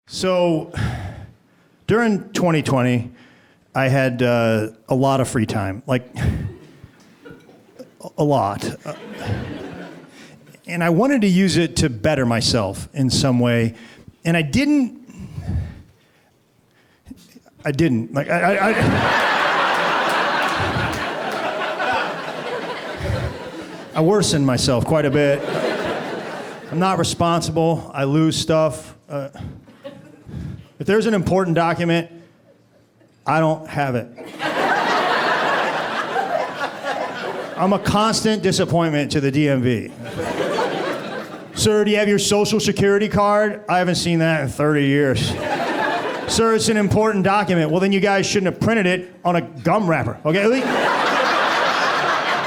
So during 2020, I had a lot of free time, like a lot. And I wanted to use it to better myself in some way. And I didn't. Like, I worsened myself quite a bit. I'm not responsible. I lose stuff. If there's an important document, I don't have it. I'm a constant disappointment to the DMV. Sir, do you have your social security card? I haven't seen that in 30 years. Sir, it's an important document. Well, then you guys shouldn't have printed it on a gum wrapper, okay?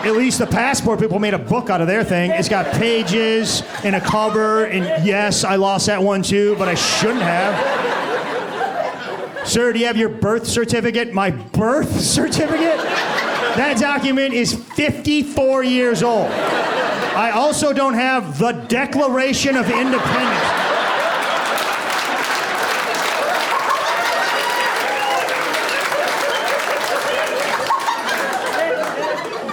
At least the passport people made a book out of their thing. It's got pages and a cover, and yes, I lost that one too, but I shouldn't have. Sir, do you have your birth certificate? My birth certificate? That document is 54 years old. I also don't have the Declaration of Independence.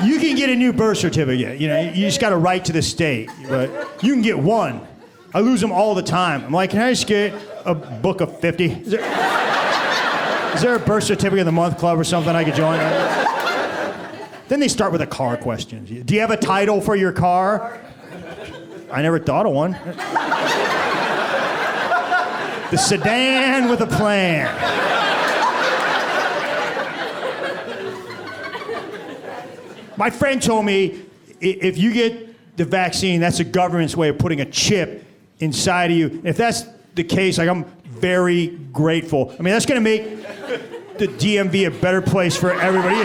You can get a new birth certificate. You know, you just got to write to the state. But you can get one. I lose them all the time. I'm like, can I just get a book of 50? Is there a birth certificate of the month club or something I could join? Then they start with the car questions. Do you have a title for your car? I never thought of one. The sedan with a plan. My friend told me if you get the vaccine, that's the government's way of putting a chip inside of you. If that's the case, like, I'm very grateful. I mean, that's going to make the DMV a better place for everybody.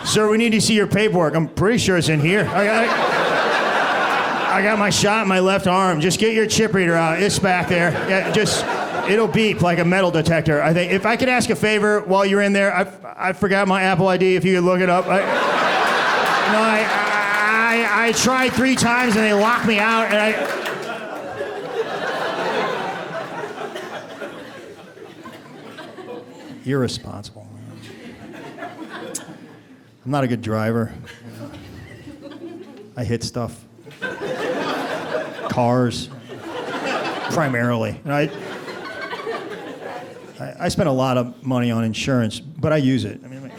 Sir, we need to see your paperwork. I'm pretty sure it's in here. I got my shot in my left arm. Just get your chip reader out. It's back there. Yeah, just, it'll beep like a metal detector. I think if I could ask a favor while you're in there, I forgot my Apple ID. If you could look it up. I tried 3 times and they locked me out. And irresponsible. I'm not a good driver. I hit stuff. Cars, primarily. And I spend a lot of money on insurance, but I use it. I mean,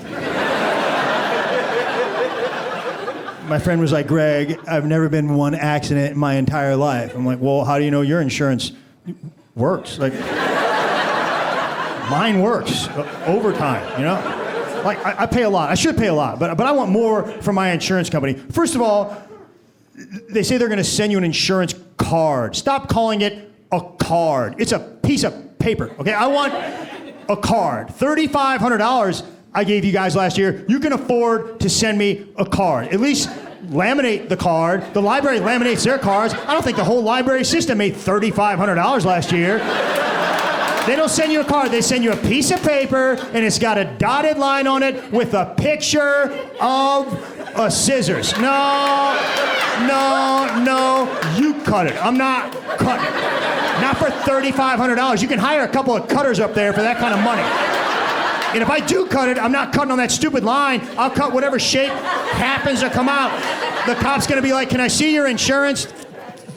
my friend was like, Greg, I've never been in one accident in my entire life. I'm like, well, how do you know your insurance works? Like, mine works overtime, you know? Like, I pay a lot. I should pay a lot, but I want more from my insurance company. First of all, they say they're going to send you an insurance card. Stop calling it a card. It's a piece of paper, okay? I want a card. $3,500 I gave you guys last year. You can afford to send me a card. At least laminate the card. The library laminates their cards. I don't think the whole library system made $3,500 last year. They don't send you a card. They send you a piece of paper, and it's got a dotted line on it with a picture of a scissors. No, you cut it. I'm not cutting it. Not for $3,500. You can hire a couple of cutters up there for that kind of money. And if I do cut it, I'm not cutting on that stupid line. I'll cut whatever shape happens to come out. The cop's gonna be like, can I see your insurance?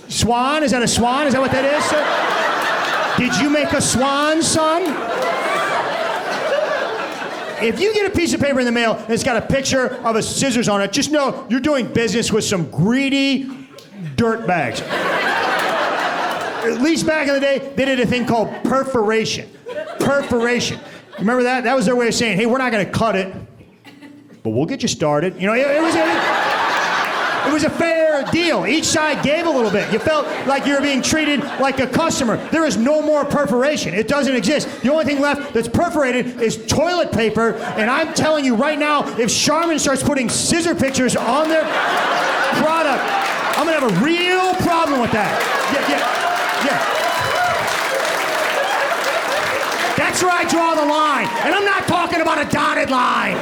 Swan? Is that a swan? Is that what that is, sir? Did you make a swan, son? If you get a piece of paper in the mail and it's got a picture of a scissors on it, just know you're doing business with some greedy dirtbags. At least back in the day, they did a thing called perforation. Perforation. Remember that? That was their way of saying, hey, we're not going to cut it, but we'll get you started. You know, it was a fair deal. Each side gave a little bit. You felt like you were being treated like a customer. There is no more perforation. It doesn't exist. The only thing left that's perforated is toilet paper, and I'm telling you right now, if SHAMBAN starts putting scissor pictures on their product, I'm going to have a real problem with that. Yeah. That's where I draw the line, and I'm not talking about a dotted line.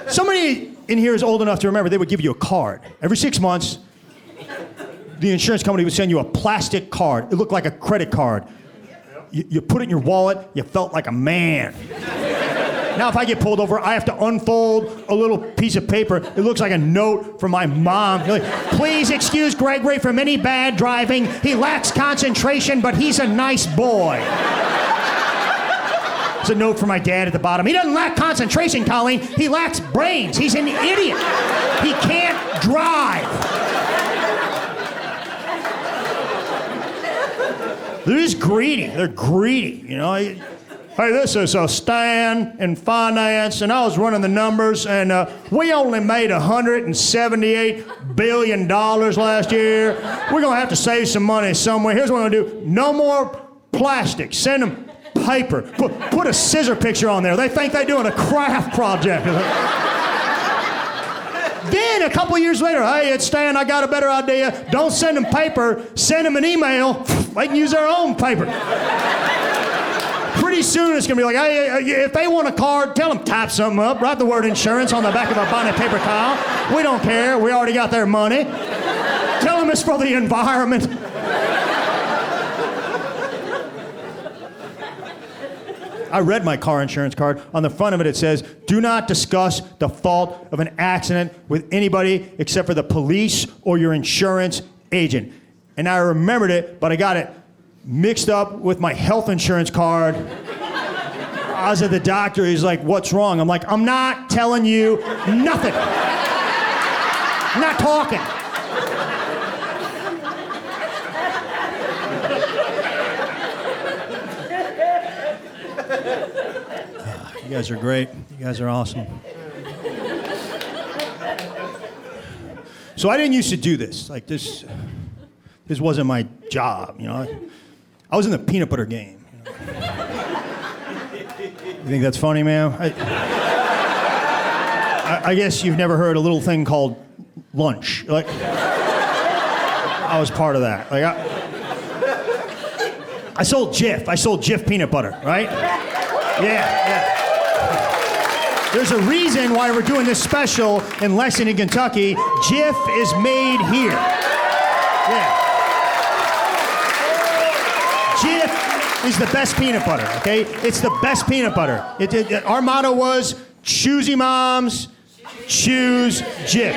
Somebody in here is old enough to remember they would give you a card. Every 6 months, the insurance company would send you a plastic card. It looked like a credit card. You put it in your wallet, you felt like a man. Now if I get pulled over, I have to unfold a little piece of paper. It looks like a note from my mom. Like, please excuse Gregory from any bad driving. He lacks concentration, but he's a nice boy. There's a note from my dad at the bottom. He doesn't lack concentration, Colleen. He lacks brains. He's an idiot. He can't drive. They're just greedy. They're greedy, you know. Hey, this is Stan in finance, and I was running the numbers, and we only made $178 billion last year. We're going to have to save some money somewhere. Here's what I'm going to do. No more plastic. Send them paper. Put a scissor picture on there. They think they're doing a craft project. Then, a couple years later, hey, it's Stan, I got a better idea. Don't send them paper, send them an email. They can use their own paper. Pretty soon, it's going to be like, hey, if they want a card, tell them type something up, write the word insurance on the back of a bonnet paper towel. We don't care. We already got their money. Tell them it's for the environment. I read my car insurance card. On the front of it, it says, do not discuss the fault of an accident with anybody except for the police or your insurance agent. And I remembered it, but I got it mixed up with my health insurance card. I was at the doctor. He's like, what's wrong? I'm like, I'm not telling you nothing. I'm not talking. You guys are great. You guys are awesome. So I didn't used to do this. Like this wasn't my job, you know. I was in the peanut butter game. You think that's funny, man? I guess you've never heard a little thing called lunch. Like I was part of that. Like I sold Jif. I sold Jif peanut butter, right? Yeah. There's a reason why we're doing this special in Lexington, Kentucky. Jif is made here. Yeah. Jif is the best peanut butter, okay? It's the best peanut butter. Our motto was, choosy moms, choose Jif.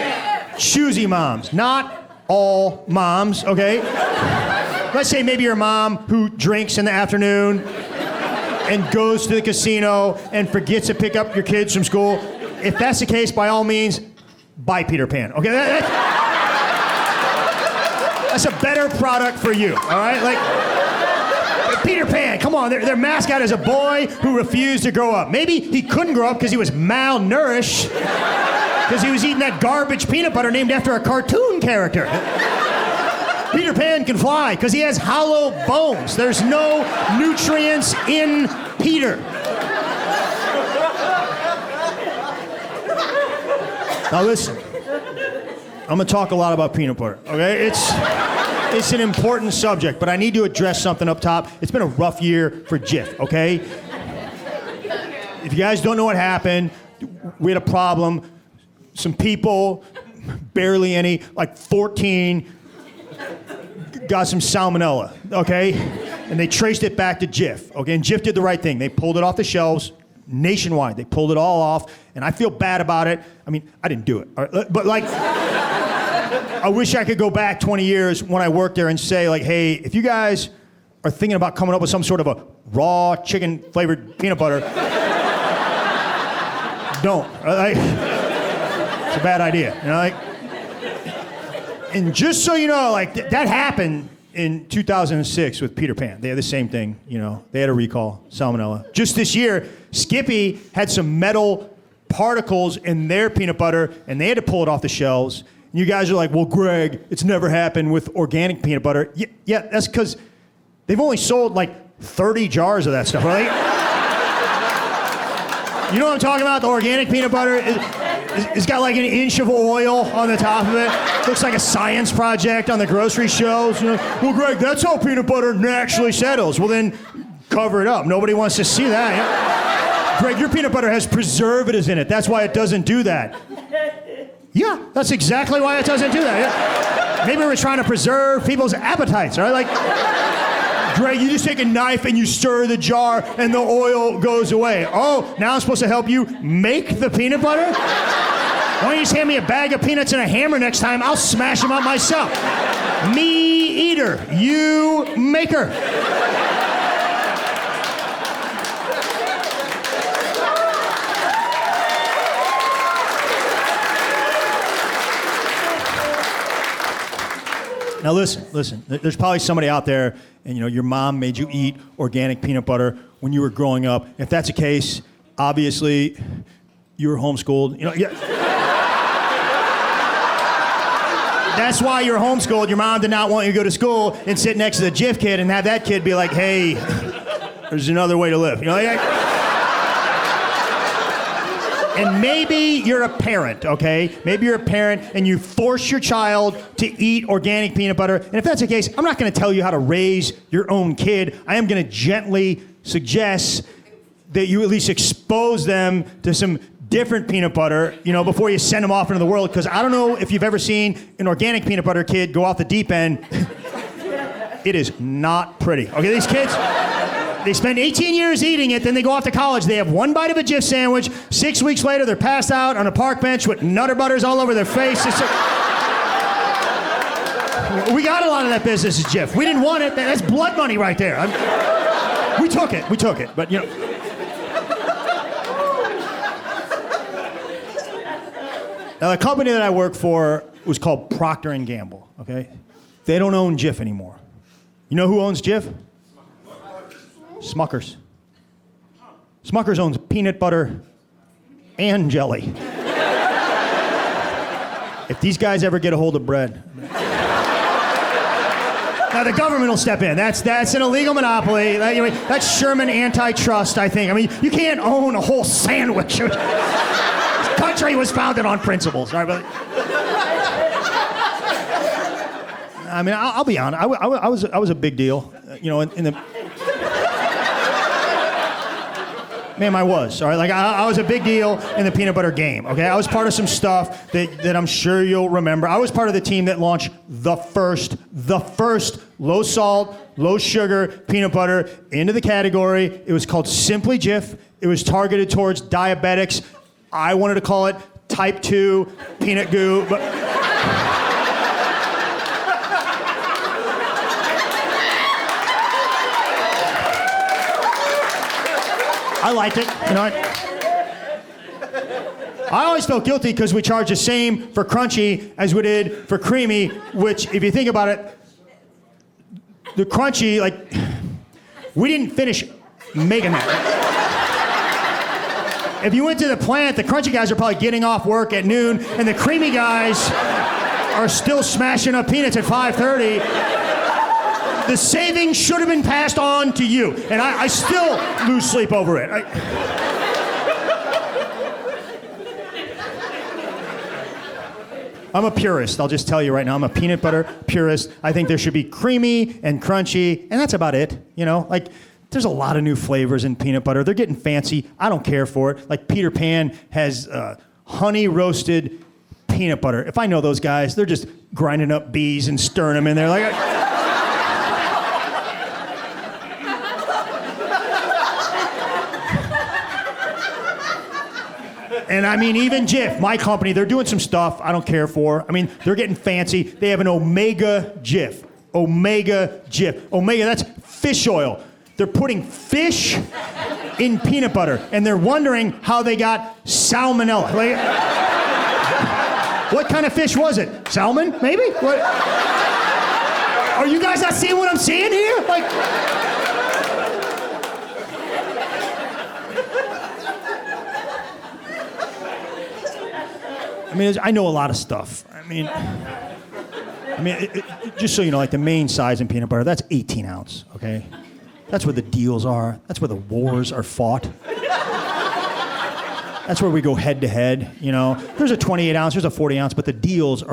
Choosy moms, not all moms, okay? Let's say maybe your mom who drinks in the afternoon and goes to the casino and forgets to pick up your kids from school. If that's the case, by all means, buy Peter Pan. Okay, that's a better product for you, all right? Like, Peter Pan, come on, their mascot is a boy who refused to grow up. Maybe he couldn't grow up because he was malnourished, because he was eating that garbage peanut butter named after a cartoon character. Peter Pan can fly because he has hollow bones. There's no nutrients in Peter. Now listen, I'm gonna talk a lot about peanut butter, okay? It's an important subject, but I need to address something up top. It's been a rough year for Jif, okay? If you guys don't know what happened, we had a problem. Some people, barely any, like 14, got some salmonella, okay? And they traced it back to Jif, okay? And Jif did the right thing. They pulled it off the shelves nationwide. They pulled it all off, and I feel bad about it. I mean, I didn't do it, all right? But like, I wish I could go back 20 years when I worked there and say, like, hey, if you guys are thinking about coming up with some sort of a raw chicken-flavored peanut butter, don't. Like, it's a bad idea, you know, like. And just so you know, like, that happened in 2006 with Peter Pan. They had the same thing, you know. They had a recall, salmonella. Just this year, Skippy had some metal particles in their peanut butter, and they had to pull it off the shelves. And you guys are like, well, Greg, it's never happened with organic peanut butter. Yeah, that's because they've only sold, like, 30 jars of that stuff, right? You know what I'm talking about? The organic peanut butter? It's got like an inch of oil on the top of it. Looks like a science project on the grocery shelves. You know, well, Greg, that's how peanut butter naturally settles. Well, then cover it up. Nobody wants to see that. Greg, your peanut butter has preservatives in it. That's why it doesn't do that. Yeah, that's exactly why it doesn't do that. Yeah. Maybe we're trying to preserve people's appetites, right? Like, Greg, you just take a knife and you stir the jar and the oil goes away. Oh, now I'm supposed to help you make the peanut butter? Why don't you just hand me a bag of peanuts and a hammer next time? I'll smash them up myself. Me eater, you maker. Now listen. There's probably somebody out there, and your mom made you eat organic peanut butter when you were growing up. If that's the case, obviously you were homeschooled. That's why you're homeschooled. Your mom did not want you to go to school and sit next to the Jif kid and have that kid be like, "Hey, there's another way to live." And maybe you're a parent, okay? Maybe you're a parent and you force your child to eat organic peanut butter. And if that's the case, I'm not going to tell you how to raise your own kid. I am going to gently suggest that you at least expose them to some different peanut butter, before you send them off into the world. Because I don't know if you've ever seen an organic peanut butter kid go off the deep end. It is not pretty. Okay, these kids, they spend 18 years eating it, then they go off to college. They have one bite of a Jif sandwich. 6 weeks later, they're passed out on a park bench with Nutter Butters all over their face. We got a lot of that business at Jif. We didn't want it. That's blood money right there. We took it. But, Now, the company that I work for was called Procter Gamble, okay? They don't own Jif anymore. You know who owns Jif? Smuckers. Smuckers owns peanut butter and jelly. If these guys ever get a hold of bread... Now, the government will step in. That's an illegal monopoly. That's Sherman antitrust, I think. I mean, you can't own a whole sandwich. This country was founded on principles. Right? I mean, I'll be honest. I was a big deal, in the... Ma'am, I was, all right? Like, I was a big deal in the peanut butter game, okay? I was part of some stuff that I'm sure you'll remember. I was part of the team that launched the first low salt, low sugar peanut butter into the category. It was called Simply Jif. It was targeted towards diabetics. I wanted to call it Type 2 Peanut Goo, but... I liked it, I always felt guilty because we charged the same for crunchy as we did for creamy, which, if you think about it, the crunchy, we didn't finish making that. If you went to the plant, the crunchy guys are probably getting off work at noon, and the creamy guys are still smashing up peanuts at 5:30. The savings should have been passed on to you, and I still lose sleep over it. I'm a purist, I'll just tell you right now. I'm a peanut butter purist. I think there should be creamy and crunchy, and that's about it, There's a lot of new flavors in peanut butter. They're getting fancy. I don't care for it. Like Peter Pan has honey roasted peanut butter. If I know those guys, they're just grinding up bees and stirring them in there. And I mean, even Jif, my company, they're doing some stuff I don't care for. I mean, they're getting fancy. They have an Omega Jif. Omega Jif. Omega, that's fish oil. They're putting fish in peanut butter, and they're wondering how they got salmonella. What kind of fish was it? Salmon, maybe? What? Are you guys not seeing what I'm seeing here? I mean, I know a lot of stuff. I mean, just so you know, the main size in peanut butter, that's 18 ounce, okay? That's where the deals are. That's where the wars are fought. That's where we go head to head, There's a 28 ounce, there's a 40 ounce, but the deals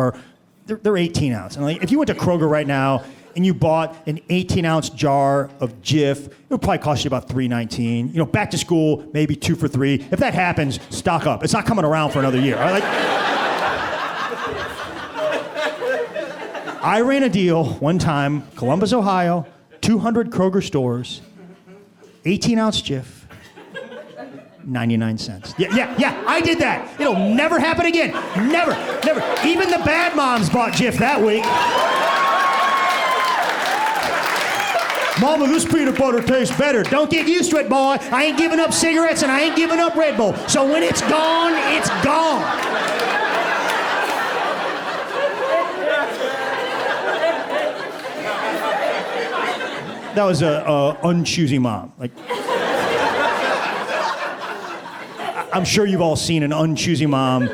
they're 18 ounce. And if you went to Kroger right now and you bought an 18 ounce jar of Jif, it would probably cost you about $3.19. Back to school, maybe 2 for $3. If that happens, stock up. It's not coming around for another year. All right? I ran a deal one time, Columbus, Ohio, 200 Kroger stores, 18-ounce Jif, 99 cents. Yeah, I did that. It'll never happen again. Never. Even the bad moms bought Jif that week. Mama, this peanut butter tastes better. Don't get used to it, boy. I ain't giving up cigarettes and I ain't giving up Red Bull. So when it's gone, it's gone. That was a unchoosy mom. Like, I'm sure you've all seen an unchoosy mom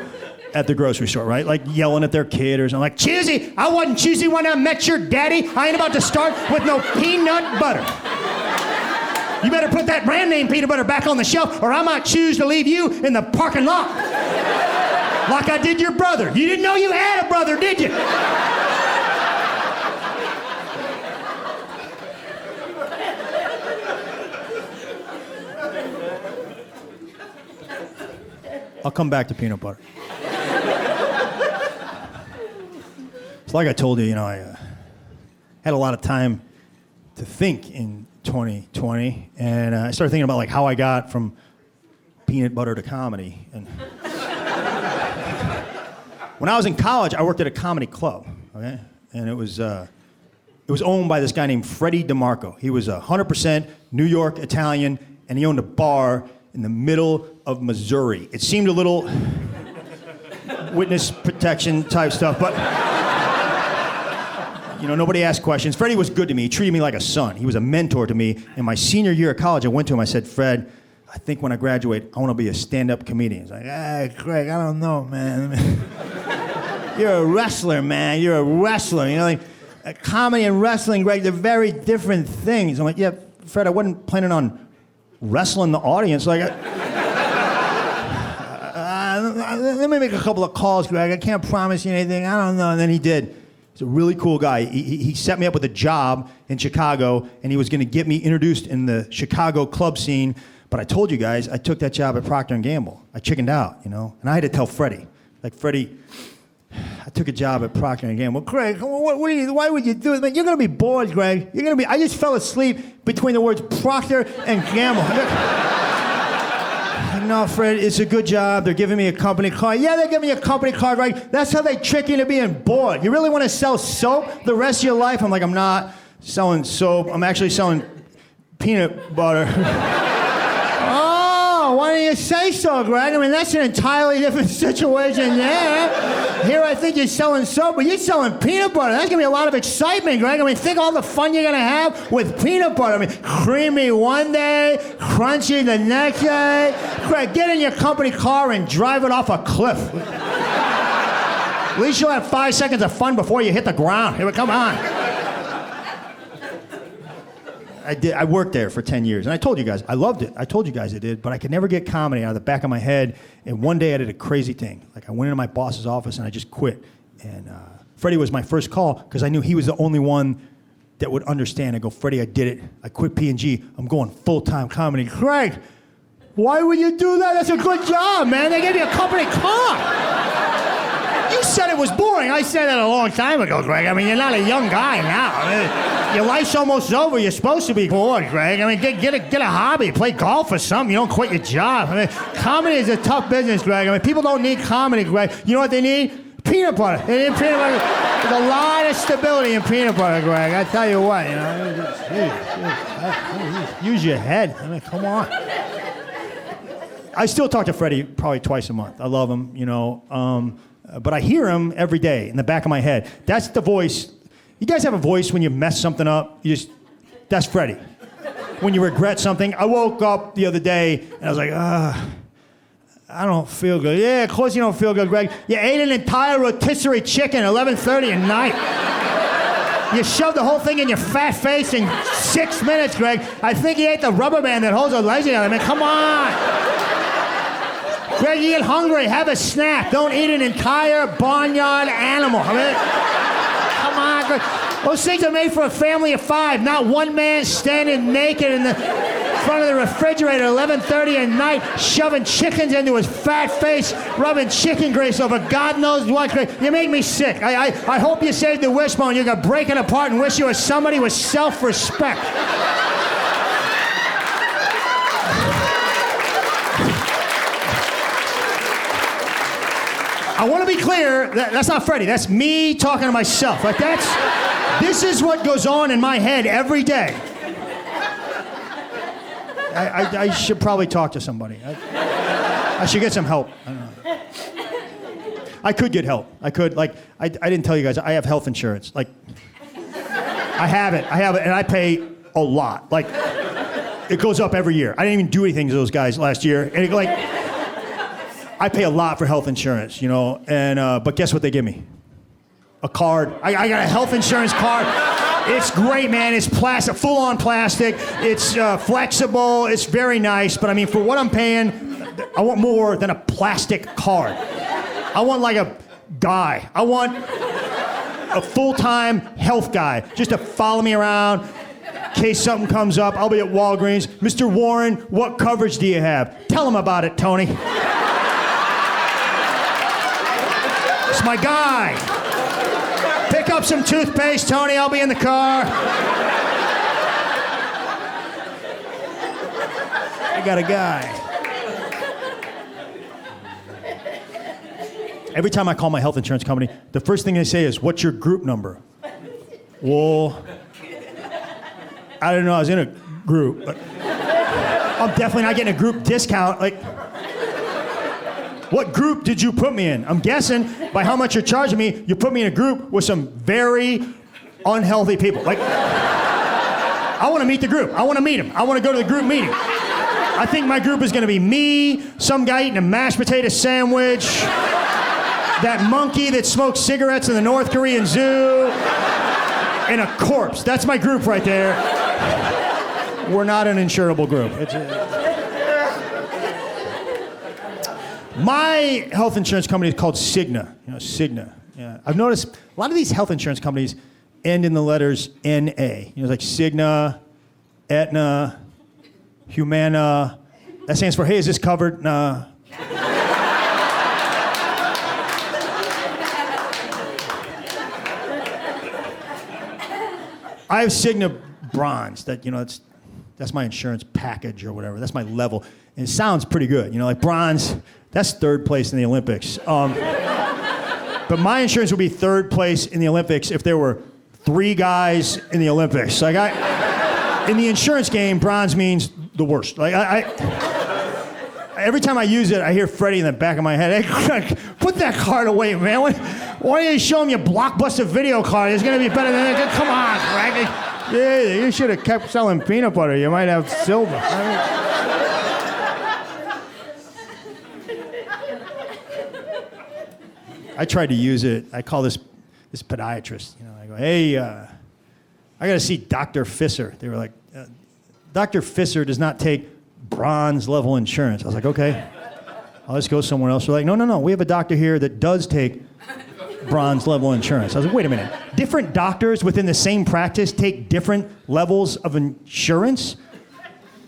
at the grocery store, right? Like yelling at their kid or something. Like, choosy, I wasn't choosy when I met your daddy. I ain't about to start with no peanut butter. You better put that brand name peanut butter back on the shelf or I might choose to leave you in the parking lot. Like I did your brother. You didn't know you had a brother, did you? I'll come back to peanut butter. It's like I told you, I had a lot of time to think in 2020, and I started thinking about like how I got from peanut butter to comedy. And when I was in college, I worked at a comedy club, okay? And it was owned by this guy named Freddie DeMarco. He was 100% New York Italian, and he owned a bar in the middle of Missouri. It seemed a little witness protection type stuff, but nobody asked questions. Freddie was good to me. He treated me like a son. He was a mentor to me. In my senior year of college, I went to him. I said, Fred, I think when I graduate, I want to be a stand-up comedian. He's like, Craig, I don't know, man. You're a wrestler, man. You're a wrestler. Like comedy and wrestling, Greg, they're very different things. I'm like, yeah, Fred, I wasn't planning on wrestling the audience. Like, let me make a couple of calls, Greg. I can't promise you anything. I don't know. And then he did. He's a really cool guy. He set me up with a job in Chicago, and he was going to get me introduced in the Chicago club scene. But I told you guys, I took that job at Procter Gamble. I chickened out, and I had to tell Freddie. Like, Freddie, I took a job at Procter Gamble. Greg, why would you do it? Man, you're going to be bored, Greg. I just fell asleep between the words Procter and Gamble. No, Fred, it's a good job. They're giving me a company car. Yeah, they're giving me a company car, right? That's how they trick you into being bored. You really want to sell soap the rest of your life? I'm like, I'm not selling soap. I'm actually selling peanut butter. Oh, why didn't you say so, Greg? I mean, that's an entirely different situation there. Here I think you're selling soap, but you're selling peanut butter. That's going to be a lot of excitement, Greg. I mean, think all the fun you're going to have with peanut butter. I mean, creamy one day, crunchy the next day. Greg, get in your company car and drive it off a cliff. At least you'll have 5 seconds of fun before you hit the ground. Here, come on. I worked there for 10 years, and I told you guys, I loved it. I told you guys I did, but I could never get comedy out of the back of my head, and one day I did a crazy thing. Like, I went into my boss's office, and I just quit. And Freddie was my first call, because I knew he was the only one that would understand. I go, Freddie, I did it. I quit P&G. I'm going full-time comedy. Craig, why would you do that? That's a good job, man. They gave you a company car. You said it was boring. I said that a long time ago, Greg. I mean, you're not a young guy now. I mean, your life's almost over. You're supposed to be bored, Greg. I mean, get a hobby. Play golf or something. You don't quit your job. I mean, comedy is a tough business, Greg. I mean, people don't need comedy, Greg. You know what they need? Peanut butter. They need peanut butter. There's a lot of stability in peanut butter, Greg. I tell you what, use your head. I mean, come on. I still talk to Freddie probably twice a month. I love him, but I hear him every day in the back of my head. That's the voice. You guys have a voice when you mess something up? That's Freddie. When you regret something. I woke up the other day and I was like, I don't feel good. Yeah, of course you don't feel good, Greg. You ate an entire rotisserie chicken at 11:30 at night. You shoved the whole thing in your fat face in 6 minutes, Greg. I think you ate the rubber band that holds your legs together. I mean, come on. Greg, you get hungry, have a snack. Don't eat an entire barnyard animal. I mean, come on, Greg. Those things are made for a family of 5, not one man standing naked in the front of the refrigerator at 11:30 at night, shoving chickens into his fat face, rubbing chicken grease over God knows what. You make me sick. I hope you saved the wishbone. You're going to break it apart and wish you were somebody with self-respect. I want to be clear, that's not Freddie, that's me talking to myself. Like this is what goes on in my head every day. I should probably talk to somebody. I should get some help. I don't know. I could get help. I could, like, I didn't tell you guys, I have health insurance. Like, I have it, and I pay a lot. Like, it goes up every year. I didn't even do anything to those guys last year. And I pay a lot for health insurance, you know, and but guess what they give me? A card. I got a health insurance card. It's great, man. It's plastic, full-on plastic. It's flexible. It's very nice. But I mean, for what I'm paying, I want more than a plastic card. I want like a guy. I want a full-time health guy just to follow me around. In case something comes up, I'll be at Walgreens. Mr. Warren, what coverage do you have? Tell him about it, Tony. It's my guy. Pick up some toothpaste, Tony. I'll be in the car. I got a guy. Every time I call my health insurance company, the first thing they say is, "What's your group number?" Well, I didn't know I was in a group. But I'm definitely not getting a group discount. Like, what group did you put me in? I'm guessing by how much you're charging me, you put me in a group with some very unhealthy people. Like, I want to meet the group. I want to meet them. I want to go to the group meeting. I think my group is going to be me, some guy eating a mashed potato sandwich, that monkey that smokes cigarettes in the North Korean zoo, and a corpse. That's my group right there. We're not an insurable group. My health insurance company is called Cigna. You know, Cigna. Yeah. I've noticed a lot of these health insurance companies end in the letters N-A. You know, like Cigna, Aetna, Humana. That stands for, hey, is this covered? Nah. I have Cigna Bronze. That, you know, that's my insurance package or whatever. That's my level. And it sounds pretty good. You know, like bronze, that's third place in the Olympics. But my insurance would be third place in the Olympics if there were 3 guys in the Olympics. Like in the insurance game, bronze means the worst. Like every time I use it, I hear Freddie in the back of my head, "Hey, put that card away, man. Why don't you show him your Blockbuster video card? It's gonna be better than that. Come on, Greg. Yeah, you should have kept selling peanut butter. You might have silver." I tried to use it. I call this podiatrist. You know, I go, "Hey, I got to see Dr. Fisser." They were like, "Dr. Fisser does not take bronze level insurance." I was like, "Okay, I'll just go somewhere else." They're like, No. We have a doctor here that does take bronze level insurance." I was like, "Wait a minute. Different doctors within the same practice take different levels of insurance?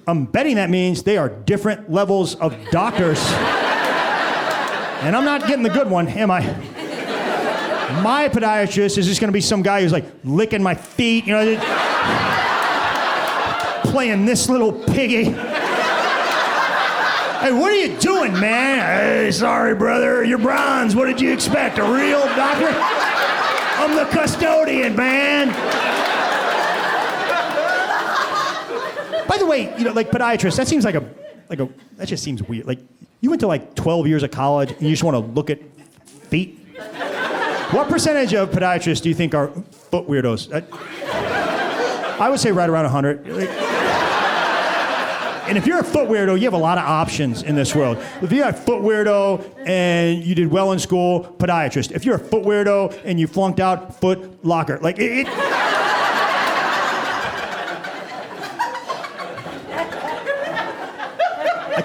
I'm betting that means they are different levels of doctors." And I'm not getting the good one, am I? My podiatrist is just going to be some guy who's like licking my feet, you know, playing this little piggy. "Hey, what are you doing, man?" "Hey, sorry, brother, you're bronze. What did you expect, a real doctor?" "I'm the custodian, man." By the way, you know, like podiatrist, that seems like that just seems weird. Like, you went to like 12 years of college and you just want to look at feet? What percentage of podiatrists do you think are foot weirdos? I would say right around 100. And if you're a foot weirdo, you have a lot of options in this world. If you're a foot weirdo and you did well in school, podiatrist. If you're a foot weirdo and you flunked out, foot locker. Like, I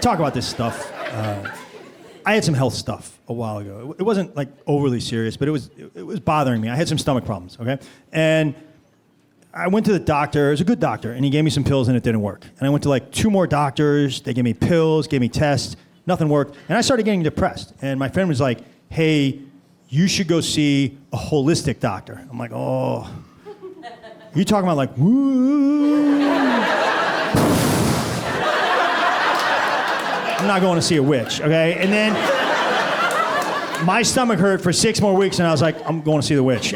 talk about this stuff. I had some health stuff a while ago. It wasn't like overly serious, but it was bothering me. I had some stomach problems, okay? And I went to the doctor. It was a good doctor, and he gave me some pills, and it didn't work. And I went to like 2 more doctors. They gave me pills, gave me tests. Nothing worked. And I started getting depressed. And my friend was like, hey, you should go see a holistic doctor. I'm like, oh. You talking about like, woo? I'm not going to see a witch, okay? And then my stomach hurt for 6 more weeks, and I was like, I'm going to see the witch.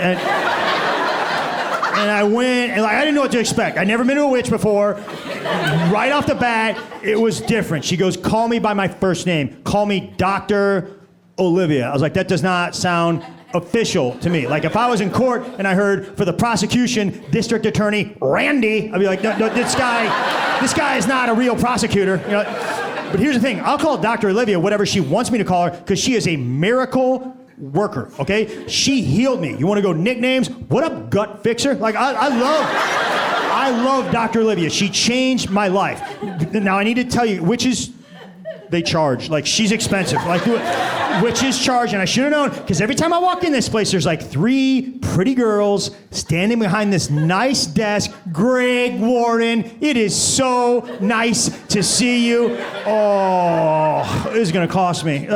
And I went, and like I didn't know what to expect. I'd never been to a witch before. Right off the bat, it was different. She goes, call me by my first name. Call me Dr. Olivia. I was like, that does not sound official to me. Like if I was in court and I heard for the prosecution, District Attorney Randy, I'd be like, no, this guy is not a real prosecutor. You know? But here's the thing, I'll call Dr. Olivia whatever she wants me to call her because she is a miracle worker, okay? She healed me. You want to go nicknames? What up, gut fixer? Like I love Dr. Olivia. She changed my life. Now I need to tell you, witches, they charge. Like she's expensive. Like witches charge, and I should have known because every time I walk in this place, there's like 3 pretty girls standing behind this nice desk. Greg Warren, it is so nice to see you. Oh, this is gonna cost me.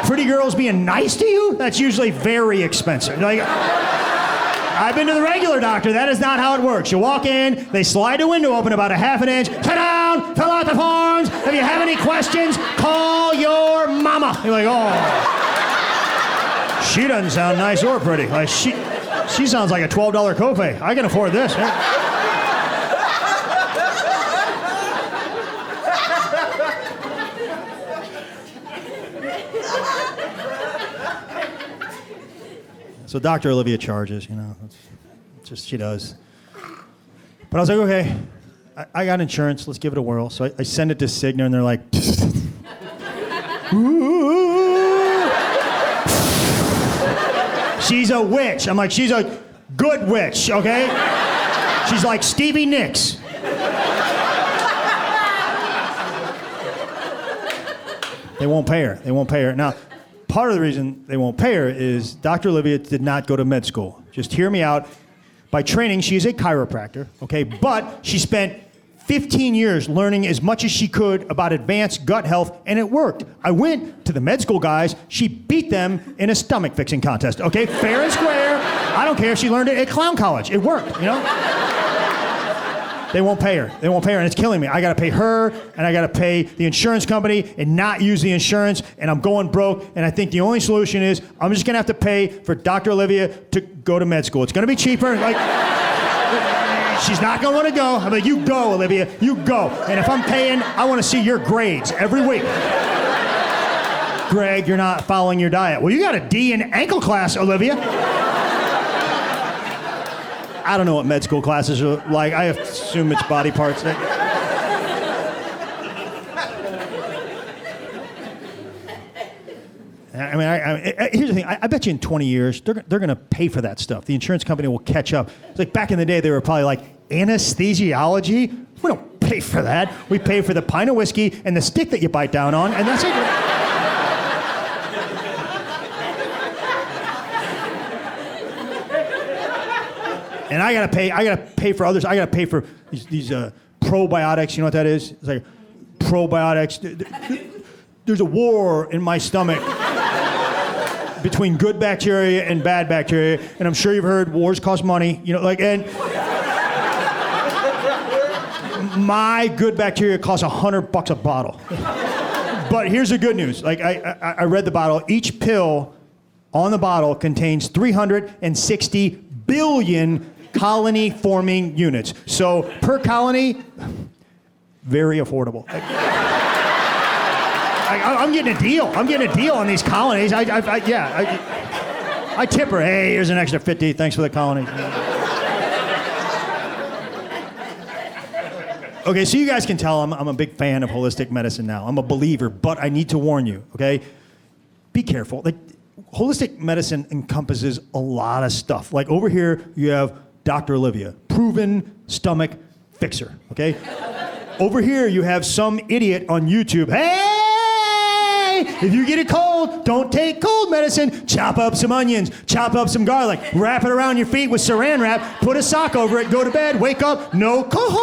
Pretty girls being nice to you? That's usually very expensive. Like, I've been to the regular doctor. That is not how it works. You walk in, they slide the window open about a ½ an inch. Sit down, fill out the forms. If you have any questions, call your mama. You're like, oh. She doesn't sound nice or pretty. Like she sounds like a $12 copay. I can afford this. So Dr. Olivia charges, you know, it's just she does. But I was like, okay, I got insurance, let's give it a whirl. So I send it to Cigna and they're like, ooh. She's a witch. I'm like, she's a good witch, okay? She's like Stevie Nicks. They won't pay her. They won't pay her. Now, part of the reason they won't pay her is Dr. Olivia did not go to med school. Just hear me out. By training, she is a chiropractor, okay? But she spent 15 years learning as much as she could about advanced gut health, and it worked. I went to the med school guys. She beat them in a stomach fixing contest, okay? Fair and square. I don't care if she learned it at clown college. It worked, you know? They won't pay her. They won't pay her, and it's killing me. I gotta pay her, and I gotta pay the insurance company and not use the insurance, and I'm going broke, and I think the only solution is I'm just gonna have to pay for Dr. Olivia to go to med school. It's gonna be cheaper. Like, she's not gonna wanna go. I'm like, you go, Olivia, you go. And if I'm paying, I wanna see your grades every week. Greg, you're not following your diet. Well, you got a D in ankle class, Olivia. I don't know what med school classes are like. I assume it's body parts. I mean, here's the thing. I bet you in 20 years, they're going to pay for that stuff. The insurance company will catch up. It's like back in the day, they were probably like, anesthesiology? We don't pay for that. We pay for the pint of whiskey and the stick that you bite down on, and that's it. And I gotta pay for others. I gotta pay for these probiotics. You know what that is? It's like probiotics. There's a war in my stomach between good bacteria and bad bacteria, and I'm sure you've heard wars cost money. You know, like, and my good bacteria costs $100 a bottle. But here's the good news. Like I read the bottle. Each pill on the bottle contains 360 billion colony-forming units. So per colony, very affordable. I'm getting a deal. I'm getting a deal on these colonies. I tip her. Hey, here's an extra 50. Thanks for the colony. Okay, so you guys can tell I'm a big fan of holistic medicine now. I'm a believer, but I need to warn you, okay? Be careful. Like, holistic medicine encompasses a lot of stuff. Like over here, you have Dr. Olivia, proven stomach fixer, okay? Over here, you have some idiot on YouTube. Hey, if you get a cold, cold, don't take cold medicine. Chop up some onions, chop up some garlic, wrap it around your feet with saran wrap, put a sock over it, go to bed, wake up, no cold.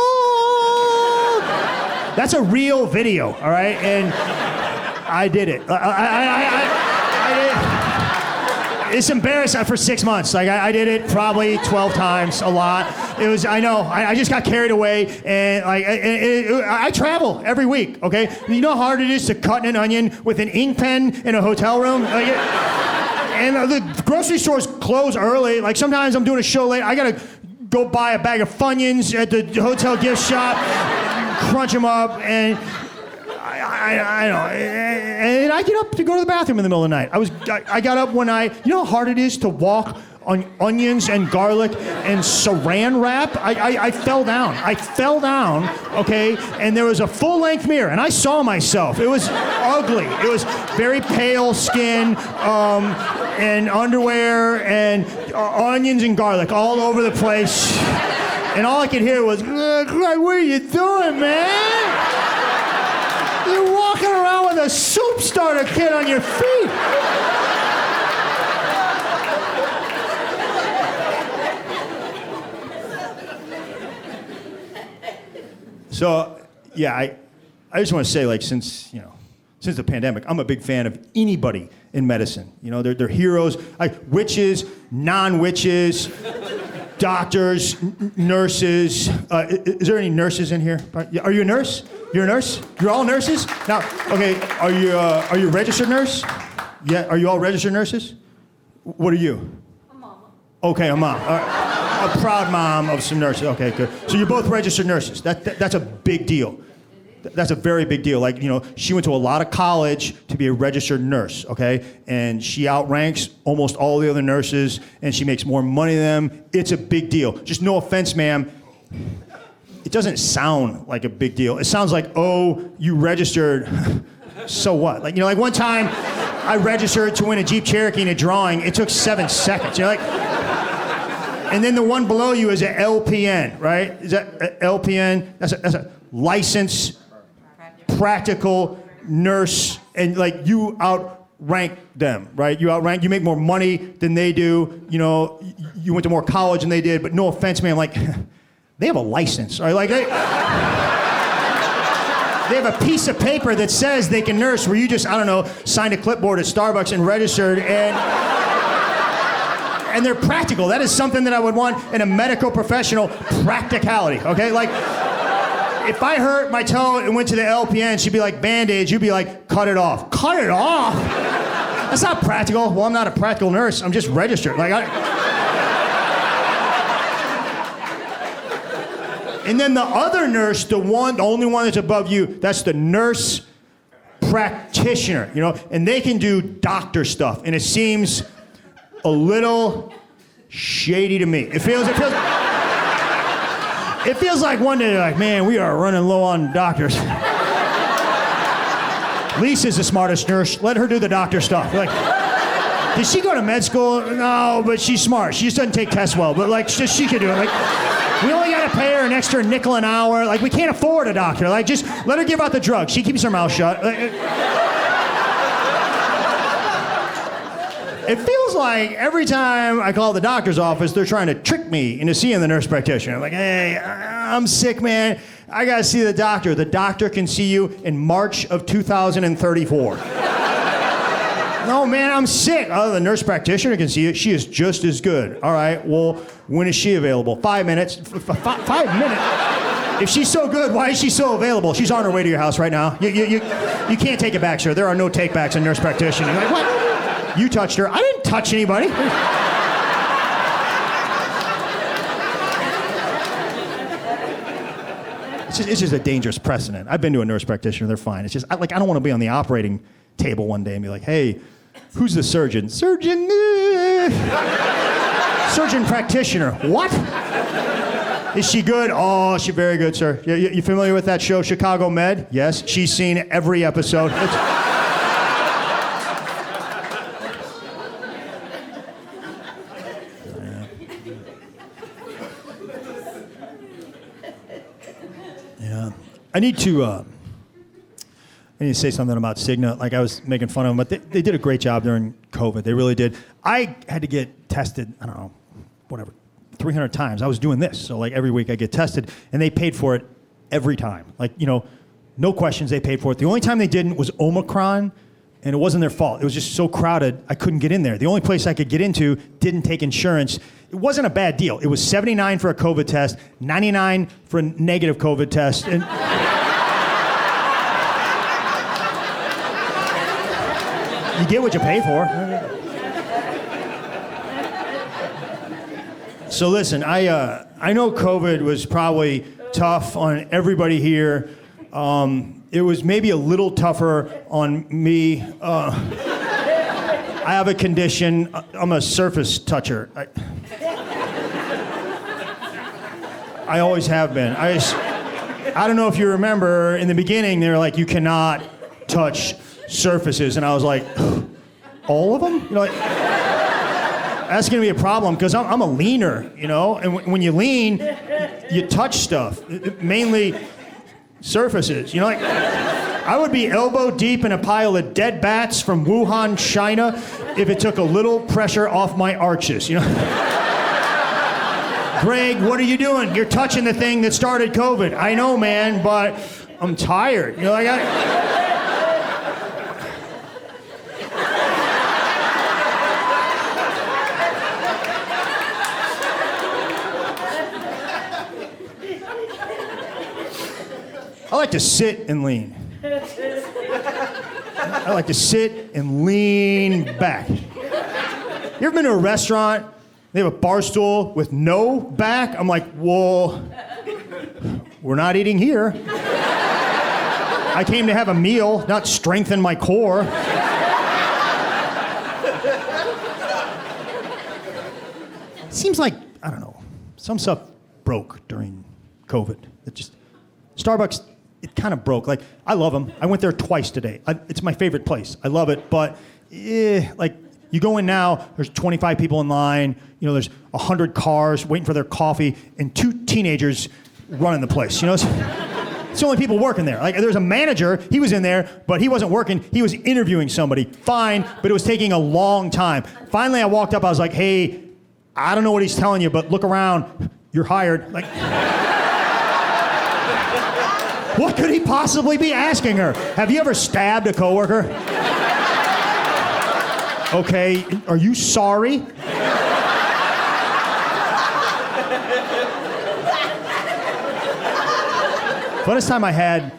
That's a real video, all right? And I did it. I did. It's embarrassing for 6 months. Like I did it probably 12 times, a lot. It was, I know, I just got carried away, and like I travel every week. Okay, you know how hard it is to cut an onion with an ink pen in a hotel room. And the grocery stores close early. Like sometimes I'm doing a show late. I gotta go buy a bag of Funyuns at the hotel gift shop, crunch them up, and. I know, and I get up to go to the bathroom in the middle of the night. I got up one night. You know how hard it is to walk on onions and garlic and saran wrap? I fell down. Okay? And there was a full-length mirror, and I saw myself. It was ugly. It was very pale skin, and underwear, and onions and garlic all over the place. And all I could hear was, what are you doing, man? You're walking around with a soup starter kit on your feet. So, yeah, I just want to say, like, since the pandemic, I'm a big fan of anybody in medicine. You know, they're heroes, like witches, non-witches, doctors, nurses. Is there any nurses in here? Are you a nurse? You're a nurse? You're all nurses? Now, okay, are you a registered nurse? Yeah, are you all registered nurses? What are you? A mama. Okay, a mom. All right. A proud mom of some nurses. Okay, good. So you're both registered nurses. That's a big deal. That's a very big deal. Like, she went to a lot of college to be a registered nurse, okay? And she outranks almost all the other nurses, and she makes more money than them. It's a big deal. Just no offense, ma'am. It doesn't sound like a big deal. It sounds like, oh, you registered, so what? Like, like one time I registered to win a Jeep Cherokee in a drawing. It took 7 seconds. And then the one below you is an LPN, right? Is that LPN? That's a licensed practical nurse, and like you outrank them, right? You make more money than they do. You went to more college than they did, but no offense, man, like they have a license, right? Like they have a piece of paper that says they can nurse, where you just, I don't know, signed a clipboard at Starbucks and registered, and they're practical. That is something that I would want in a medical professional, practicality, okay? Like, if I hurt my toe and went to the LPN, she'd be like, Band-Aid, you'd be like, cut it off. Cut it off? That's not practical. Well, I'm not a practical nurse. I'm just registered. And then the other nurse, the only one that's above you, that's the nurse practitioner, and they can do doctor stuff, and it seems a little shady to me. It feels like one day they're like, man, we are running low on doctors. Lisa's the smartest nurse. Let her do the doctor stuff. Like, did she go to med school? No, but she's smart. She just doesn't take tests well. But like, she could do it. Like, we only gotta pay her an extra nickel an hour. Like, we can't afford a doctor. Like, just let her give out the drugs. She keeps her mouth shut. It feels like every time I call the doctor's office, they're trying to trick me into seeing the nurse practitioner. I'm like, hey, I'm sick, man. I gotta see the doctor. The doctor can see you in March of 2034. No, man, I'm sick. Oh, the nurse practitioner can see you. She is just as good. All right, well, when is she available? 5 minutes. 5 minutes? If she's so good, why is she so available? She's on her way to your house right now. You can't take it back, sir. There are no takebacks in nurse practitioner. You're like, what? You touched her. I didn't touch anybody. It's just a dangerous precedent. I've been to a nurse practitioner. They're fine. It's just, I don't want to be on the operating table one day and be like, hey, who's the surgeon? Surgeon. Surgeon practitioner. What? Is she good? Oh, she's very good, sir. You familiar with that show, Chicago Med? Yes. She's seen every episode. I need to I need to say something about Cigna. Like, I was making fun of them, but they did a great job during COVID. They really did. I had to get tested, I don't know, whatever, 300 times. I was doing this. So, like, every week I get tested, and they paid for it every time. Like, you know, no questions, they paid for it. The only time they didn't was Omicron, and it wasn't their fault. It was just so crowded, I couldn't get in there. The only place I could get into didn't take insurance. It wasn't a bad deal. It was $79 for a COVID test, $99 for a negative COVID test. And you get what you pay for. So listen, I know COVID was probably tough on everybody here. It was maybe a little tougher on me. I have a condition. I'm a surface toucher. I always have been. I don't know if you remember, in the beginning, they were like, you cannot touch surfaces. And I was like, all of them? You know, like, that's going to be a problem because I'm a leaner, you know? And when you lean, you touch stuff, mainly surfaces. You know, like, I would be elbow deep in a pile of dead bats from Wuhan, China, if it took a little pressure off my arches, you know? Greg, what are you doing? You're touching the thing that started COVID. I know, man, but I'm tired. You know, like I like to sit and lean. I like to sit and lean back. You ever been to a restaurant, they have a bar stool with no back? I'm like, well, we're not eating here. I came to have a meal, not strengthen my core. Seems like, I don't know, some stuff broke during COVID. It just, Starbucks, it kind of broke. Like, I love them. I went there twice today. It's my favorite place. I love it, but like, you go in now, there's 25 people in line, you know, there's 100 cars waiting for their coffee, and 2 teenagers running the place, you know? It's the only people working there. Like, there's a manager, he was in there, but he wasn't working, he was interviewing somebody. Fine, but it was taking a long time. Finally, I walked up, I was like, hey, I don't know what he's telling you, but look around, you're hired. Like, what could he possibly be asking her? Have you ever stabbed a coworker? Okay, are you sorry? Funnest time I had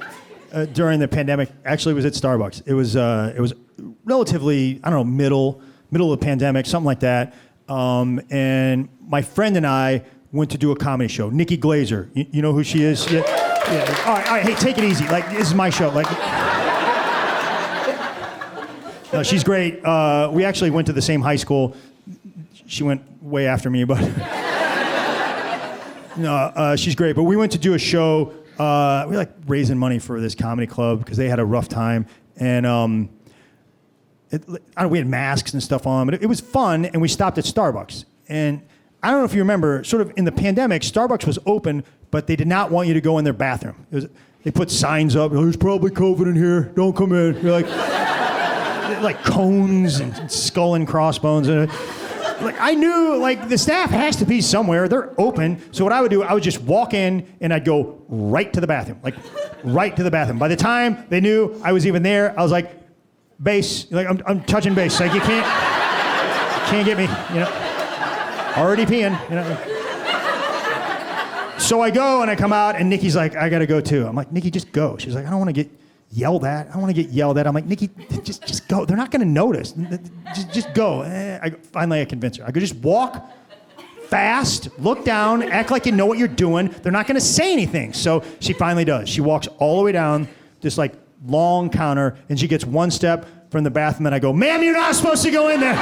during the pandemic actually was at Starbucks. It was relatively, I don't know, middle of the pandemic, something like that. And my friend and I went to do a comedy show. Nikki Glaser, you know who she is? Yeah. All right, hey, take it easy. Like, this is my show. Like. No, she's great. We actually went to the same high school. She went way after me, but no, she's great. But we went to do a show. We were like raising money for this comedy club because they had a rough time, and we had masks and stuff on. But it was fun, and we stopped at Starbucks. And I don't know if you remember, sort of in the pandemic, Starbucks was open, but they did not want you to go in their bathroom. They put signs up. There's probably COVID in here. Don't come in. You're like cones and skull and crossbones, and like, I knew, like, the staff has to be somewhere. They're open. So what I would do, I would just walk in and I'd go right to the bathroom, like right to the bathroom. By the time they knew I was even there, I was like, base, like, I'm touching base. Like, you can't get me, you know. Already peeing, you know. So I go and I come out and Nikki's like, I gotta go too. I'm like, Nikki, just go. She's like, I don't want to get yelled at. I don't want to get yelled at. I'm like, Nikki, just go. They're not going to notice. Just go. Finally, I convinced her. I could just walk fast, look down, act like you know what you're doing. They're not going to say anything. So she finally does. She walks all the way down this like long counter, and she gets one step from the bathroom, and I go, ma'am, you're not supposed to go in there.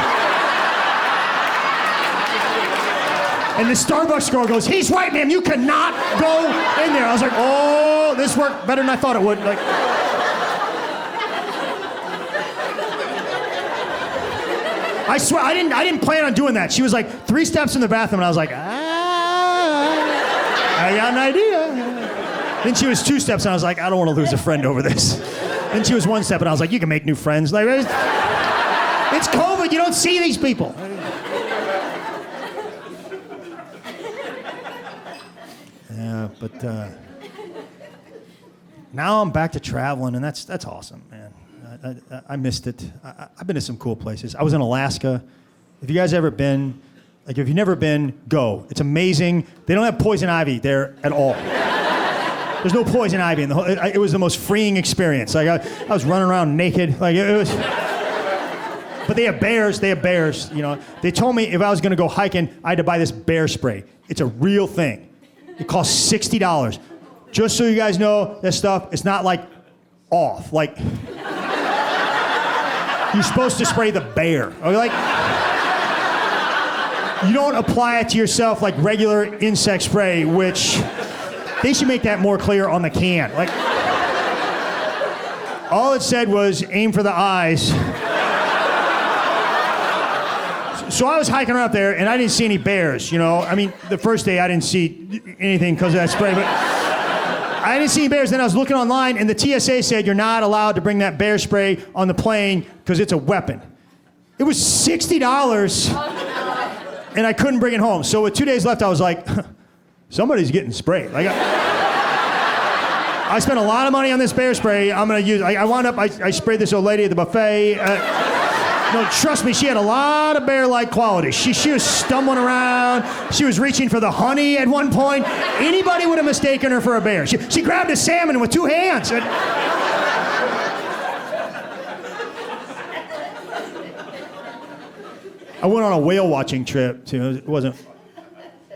And the Starbucks girl goes, he's right, ma'am, you cannot go in there. I was like, oh, this worked better than I thought it would. Like, I swear, I didn't plan on doing that. She was like 3 steps in the bathroom, and I was like, I got an idea. Then she was 2 steps, and I was like, I don't want to lose a friend over this. And she was one step, and I was like, you can make new friends. Like, it's COVID. You don't see these people. Yeah, but now I'm back to traveling, and that's awesome, man. I missed it. I've been to some cool places. I was in Alaska. If you guys ever been, like if you've never been, go. It's amazing. They don't have poison ivy there at all. There's no poison ivy in the whole. It was the most freeing experience. Like I was running around naked. Like it was. But they have bears. They have bears. You know. They told me if I was going to go hiking, I had to buy this bear spray. It's a real thing. It costs $60. Just so you guys know, this stuff is not like off. Like you're supposed to spray the bear. Okay, like you don't apply it to yourself like regular insect spray, which they should make that more clear on the can. Like all it said was aim for the eyes. So I was hiking around there, and I didn't see any bears, you know? I mean, the first day I didn't see anything because of that spray, but I didn't see any bears. Then I was looking online, and the TSA said you're not allowed to bring that bear spray on the plane because it's a weapon. It was $60, and I couldn't bring it home. So with 2 days left, I was like, somebody's getting sprayed. Like, I spent a lot of money on this bear spray. I'm going to use it. I wound up, I sprayed this old lady at the buffet. No, trust me, she had a lot of bear-like qualities. She was stumbling around. She was reaching for the honey at one point. Anybody would have mistaken her for a bear. She grabbed a salmon with 2 hands. I went on a whale watching trip too. It wasn't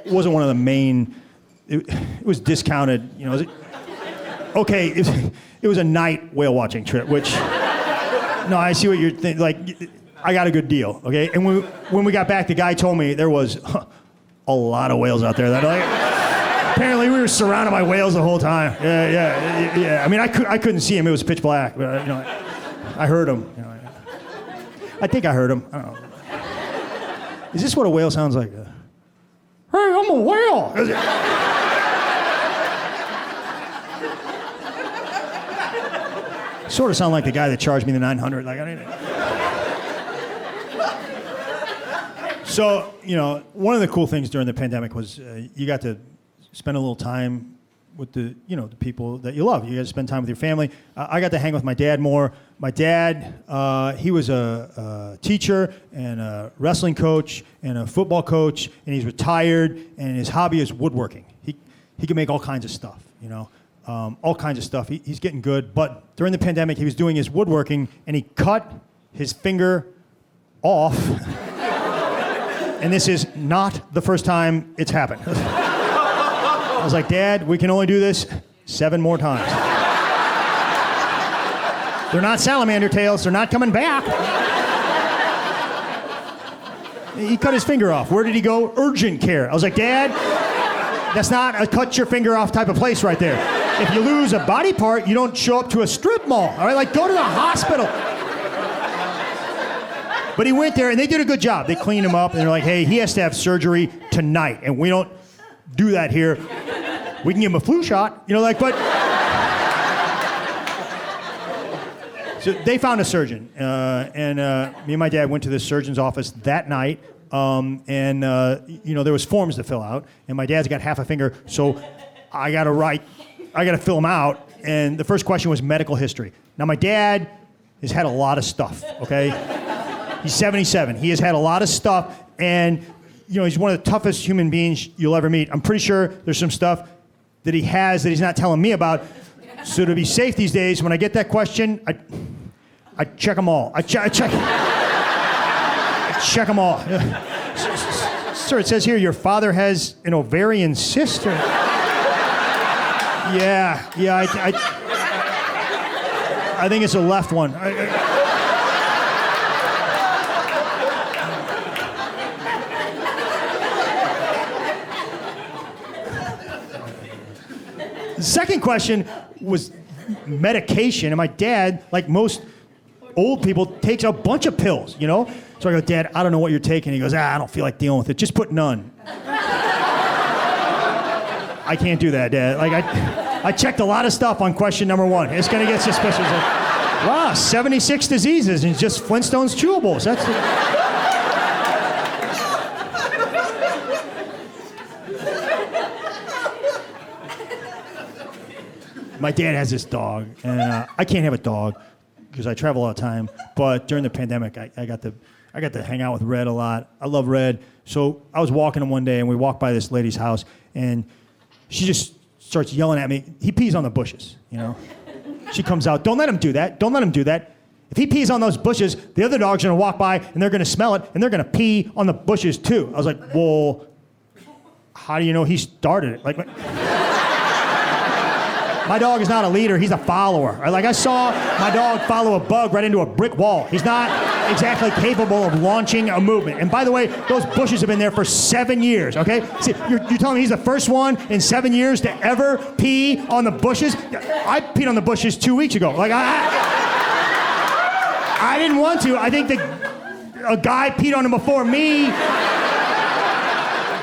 one of the main. It was discounted. You know. Okay, it was a night whale watching trip, which. No, I see what you're thinking. Like, I got a good deal, okay? And when we got back, the guy told me there was a lot of whales out there. That like, apparently we were surrounded by whales the whole time. Yeah. I mean, I couldn't see him. It was pitch black. But you know, I heard him. You know, I think I heard him. I don't know. Is this what a whale sounds like? Hey, I'm a whale. Sort of sound like the guy that charged me the $900. Like, I didn't. So, you know, one of the cool things during the pandemic was you got to spend a little time with the people that you love. You got to spend time with your family. I got to hang with my dad more. My dad, he was a teacher and a wrestling coach and a football coach, and he's retired, and his hobby is woodworking. He can make all kinds of stuff, you know. All kinds of stuff. He's getting good, but during the pandemic, he was doing his woodworking, and he cut his finger off. And this is not the first time it's happened. I was like, Dad, we can only do this 7 more times. They're not salamander tails. They're not coming back. He cut his finger off. Where did he go? Urgent care. I was like, Dad, that's not a cut your finger off type of place right there. If you lose a body part, you don't show up to a strip mall. All right, like go to the hospital. But he went there, and they did a good job. They cleaned him up, and they're like, hey, he has to have surgery tonight, and we don't do that here. We can give him a flu shot, you know, like, but. So they found a surgeon, and me and my dad went to the surgeon's office that night, and there was forms to fill out, and my dad's got half a finger, so I got to fill them out, and the first question was medical history. Now, my dad has had a lot of stuff, okay? He's 77. He has had a lot of stuff, and, you know, he's one of the toughest human beings you'll ever meet. I'm pretty sure there's some stuff that he has that he's not telling me about. So to be safe these days, when I get that question, I check them all. I check them all. Sir, it says here your father has an ovarian cyst. Yeah, I think it's a left one. The second question was medication, and my dad, like most old people, takes a bunch of pills, you know? So I go, Dad, I don't know what you're taking. He goes, I don't feel like dealing with it. Just put none. I can't do that, Dad. Like, I checked a lot of stuff on question number 1. It's gonna get suspicious. Wow, 76 diseases and just Flintstones chewables. That's My dad has this dog, and I can't have a dog because I travel all the time. But during the pandemic, I got to hang out with Red a lot. I love Red. So I was walking him one day, and we walked by this lady's house, and she just starts yelling at me. He pees on the bushes, you know. She comes out, don't let him do that. Don't let him do that. If he pees on those bushes, the other dog's gonna walk by and they're gonna smell it and they're gonna pee on the bushes too. I was like, well, how do you know he started it? Like, my dog is not a leader, he's a follower. Like, I saw my dog follow a bug right into a brick wall. He's not exactly capable of launching a movement. And by the way, those bushes have been there for 7 years, okay? See, you're telling me he's the first one in 7 years to ever pee on the bushes? I peed on the bushes 2 weeks ago. Like, I didn't want to. I think a guy peed on him before me,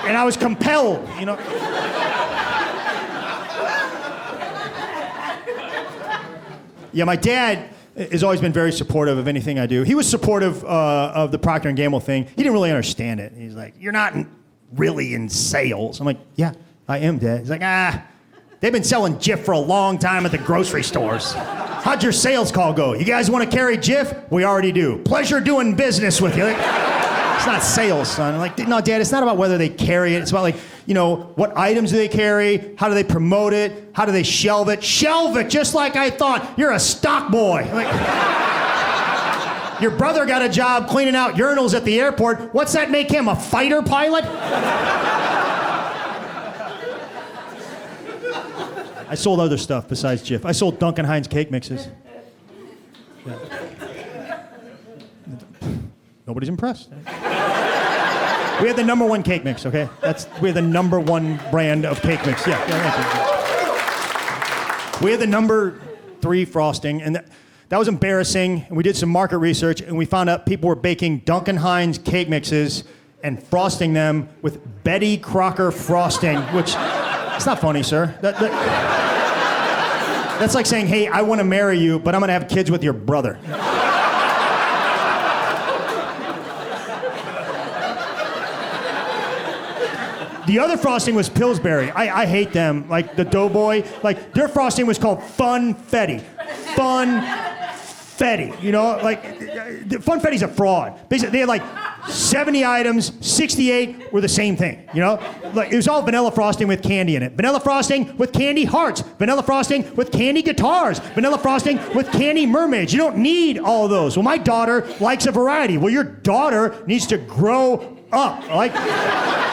and I was compelled, you know? Yeah, my dad has always been very supportive of anything I do. He was supportive of the Procter Gamble thing. He didn't really understand it. He's like, you're not really in sales. I'm like, yeah, I am, Dad. He's like, they've been selling Jif for a long time at the grocery stores. How'd your sales call go? You guys want to carry Jif? We already do. Pleasure doing business with you. Like, it's not sales, son. I'm like, no, Dad, it's not about whether they carry it. It's about, like, you know, what items do they carry? How do they promote it? How do they shelve it? Shelve it, just like I thought. You're a stock boy. Like, your brother got a job cleaning out urinals at the airport. What's that make him, a fighter pilot? I sold other stuff besides Jif. I sold Duncan Hines cake mixes. Yeah. Nobody's impressed. We had the #1 cake mix, okay? We had the #1 brand of cake mix. Yeah. We had the #3 frosting, and that was embarrassing. And we did some market research, and we found out people were baking Duncan Hines cake mixes and frosting them with Betty Crocker frosting, which it's not funny, sir. That's like saying, hey, I want to marry you, but I'm going to have kids with your brother. The other frosting was Pillsbury. I hate them. Like the Doughboy. Like their frosting was called Funfetti. Funfetti. You know, like Funfetti's a fraud. Basically, they had like 70 items, 68 were the same thing. You know, like it was all vanilla frosting with candy in it. Vanilla frosting with candy hearts. Vanilla frosting with candy guitars. Vanilla frosting with candy mermaids. You don't need all of those. Well, my daughter likes a variety. Well, your daughter needs to grow up. Like,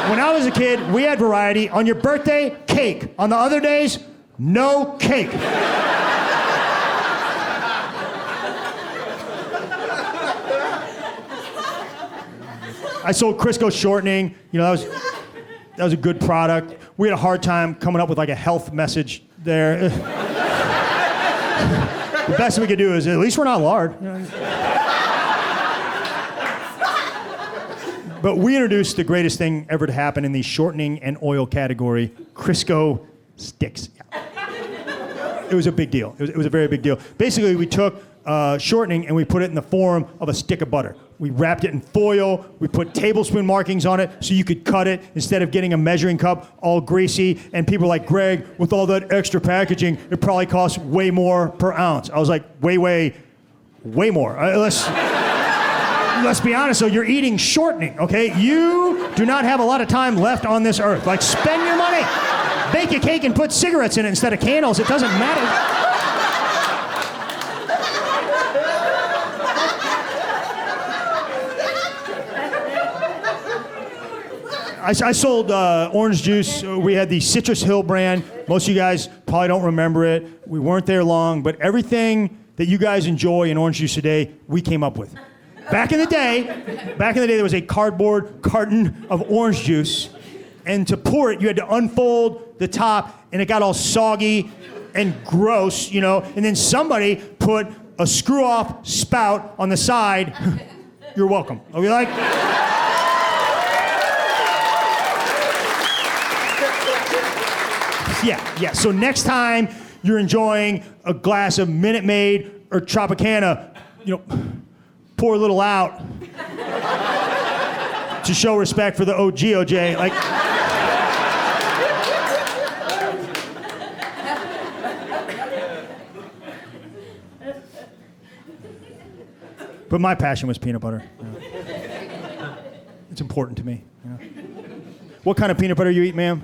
when I was a kid, we had variety. On your birthday, cake. On the other days, no cake. I sold Crisco shortening. You know, that was a good product. We had a hard time coming up with like a health message there. The best we could do is, at least we're not lard. You know? But we introduced the greatest thing ever to happen in the shortening and oil category, Crisco sticks. It was a big deal. It was a very big deal. Basically, we took shortening and we put it in the form of a stick of butter. We wrapped it in foil. We put tablespoon markings on it so you could cut it instead of getting a measuring cup all greasy. And people were like, Greg, with all that extra packaging, it probably costs way more per ounce. I was like, way more. Let's be honest, though, you're eating shortening, okay? You do not have a lot of time left on this earth. Like, spend your money. Bake a cake and put cigarettes in it instead of candles. It doesn't matter. I sold orange juice. We had the Citrus Hill brand. Most of you guys probably don't remember it. We weren't there long, but everything that you guys enjoy in orange juice today, we came up with. Back in the day, there was a cardboard carton of orange juice, and to pour it, you had to unfold the top, and it got all soggy and gross, you know, and then somebody put a screw-off spout on the side. You're welcome. Are we like? Yeah. So next time you're enjoying a glass of Minute Maid or Tropicana, pour a little out to show respect for the OG. Like, but my passion was peanut butter. It's important to me. What kind of peanut butter you eat, ma'am?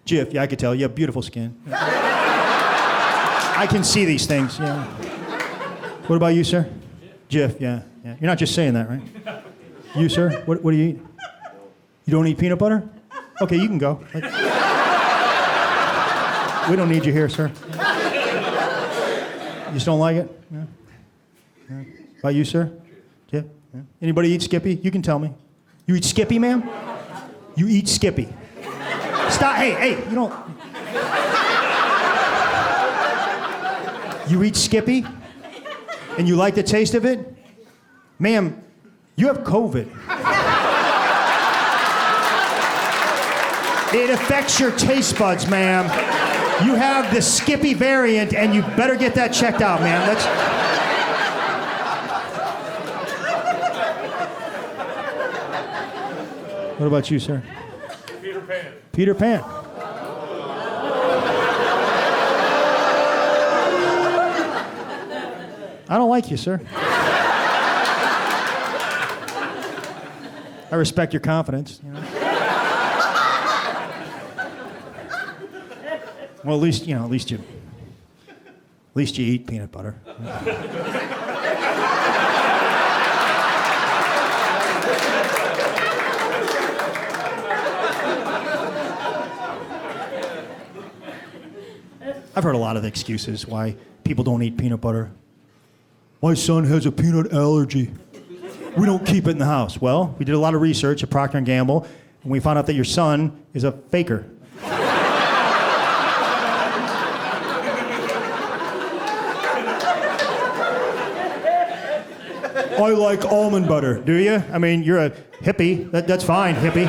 Jif. Yeah, I could tell. You have beautiful skin. I can see these things. Yeah. What about you, sir? Jif. Yeah. You're not just saying that, right? You, sir? What do you eat? You don't eat peanut butter? Okay, you can go. We don't need you here, sir. You just don't like it? Yeah. About you, sir? Jif. Yeah. Anybody eat Skippy? You can tell me. You eat Skippy, ma'am? You eat Skippy. Stop. Hey, you don't. You eat Skippy? And you like the taste of it? Ma'am, you have COVID. It affects your taste buds, ma'am. You have the Skippy variant, and you better get that checked out, ma'am. What about you, sir? Peter Pan. Peter Pan. I don't like you, sir. I respect your confidence. Well, at least you eat peanut butter. I've heard a lot of excuses why people don't eat peanut butter. My son has a peanut allergy. We don't keep it in the house. Well, we did a lot of research at Procter Gamble, and we found out that your son is a faker. I like almond butter. Do you? I mean, you're a hippie. That's fine, hippie.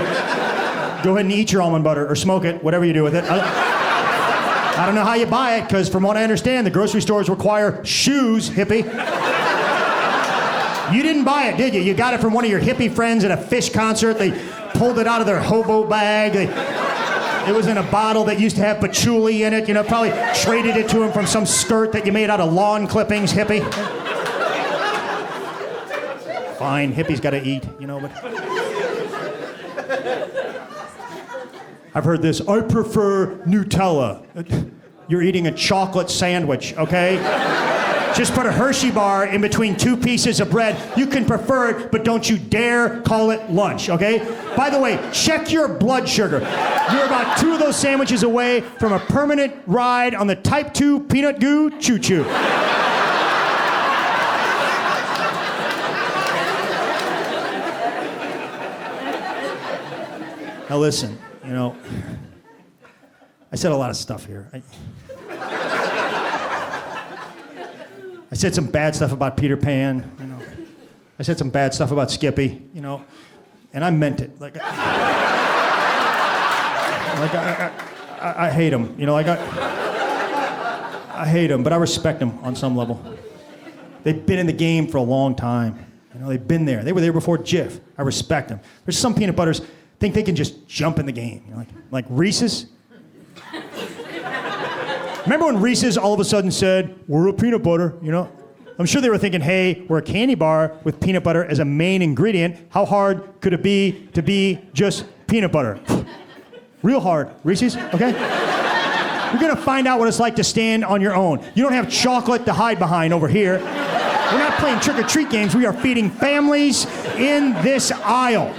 Go ahead and eat your almond butter or smoke it, whatever you do with it. I don't know how you buy it, because from what I understand, the grocery stores require shoes, hippie. You didn't buy it, did you? You got it from one of your hippie friends at a Fish concert. They pulled it out of their hobo bag. It was in a bottle that used to have patchouli in it. Probably traded it to him from some skirt that you made out of lawn clippings, hippie. Fine, hippie's got to eat, but... I've heard this, I prefer Nutella. You're eating a chocolate sandwich, okay? Just put a Hershey bar in between two pieces of bread. You can prefer it, but don't you dare call it lunch, okay? By the way, check your blood sugar. You're about 2 of those sandwiches away from a permanent ride on the Type 2 peanut goo choo-choo. Now listen. I said a lot of stuff here. I said some bad stuff about Peter Pan, I said some bad stuff about Skippy, and I meant it. I hate them, I hate them, but I respect them on some level. They've been in the game for a long time. They've been there. They were there before Jif. I respect them. There's some peanut butters think they can just jump in the game, like Reese's. Remember when Reese's all of a sudden said, we're a peanut butter, I'm sure they were thinking, hey, we're a candy bar with peanut butter as a main ingredient. How hard could it be to be just peanut butter? Real hard, Reese's, okay? You're gonna find out what it's like to stand on your own. You don't have chocolate to hide behind over here. We're not playing trick-or-treat games. We are feeding families in this aisle.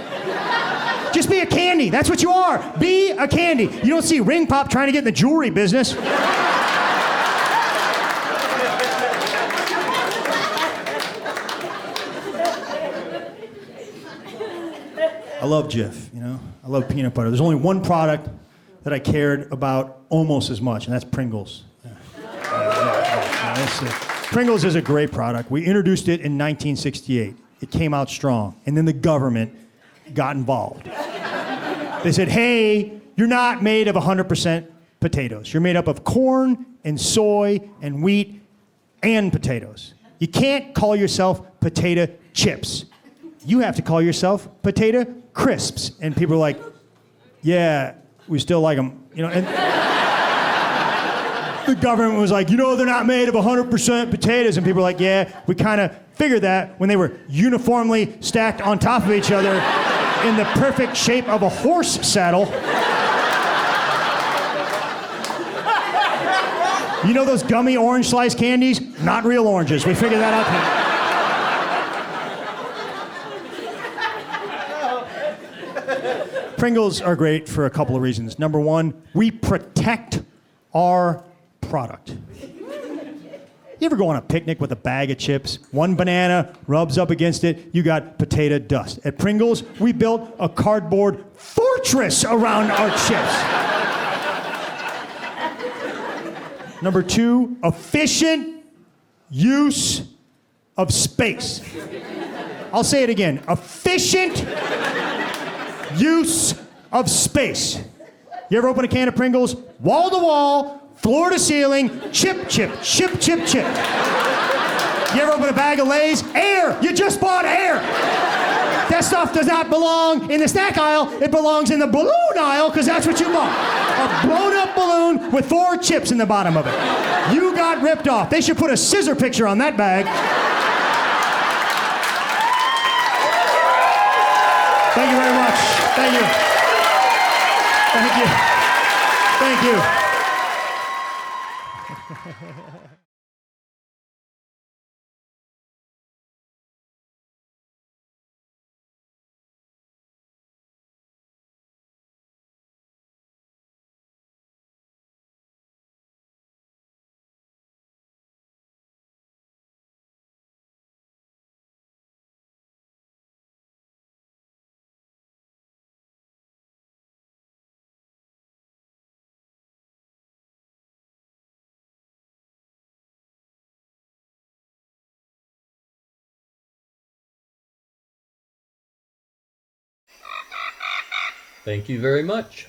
Just be a candy. That's what you are. Be a candy. You don't see Ring Pop trying to get in the jewelry business. I love Jif, I love peanut butter. There's only one product that I cared about almost as much, and that's Pringles. Pringles is a great product. We introduced it in 1968. It came out strong, and then the government got involved. They said, hey, you're not made of 100% potatoes. You're made up of corn and soy and wheat and potatoes. You can't call yourself potato chips. You have to call yourself potato crisps. And people are like, yeah, we still like them. You know, and the government was like, you know, they're not made of 100% potatoes. And people are like, yeah, we kind of figured that when they were uniformly stacked on top of each other in the perfect shape of a horse saddle. You know those gummy orange slice candies? Not real oranges. We figured that out. Pringles are great for a couple of reasons. Number one, we protect our product. You ever go on a picnic with a bag of chips? One banana rubs up against it, you got potato dust. At Pringles, we built a cardboard fortress around our chips. Number two, efficient use of space. I'll say it again. Efficient use of space. You ever open a can of Pringles? Wall to wall, floor to ceiling, chip, chip, chip, chip, chip. You ever open a bag of Lay's? Air! You just bought air! That stuff does not belong in the snack aisle. It belongs in the balloon aisle because that's what you bought. A blown up balloon with 4 chips in the bottom of it. You got ripped off. They should put a scissor picture on that bag. Thank you very much. Thank you. Thank you. Thank you. Thank you very much.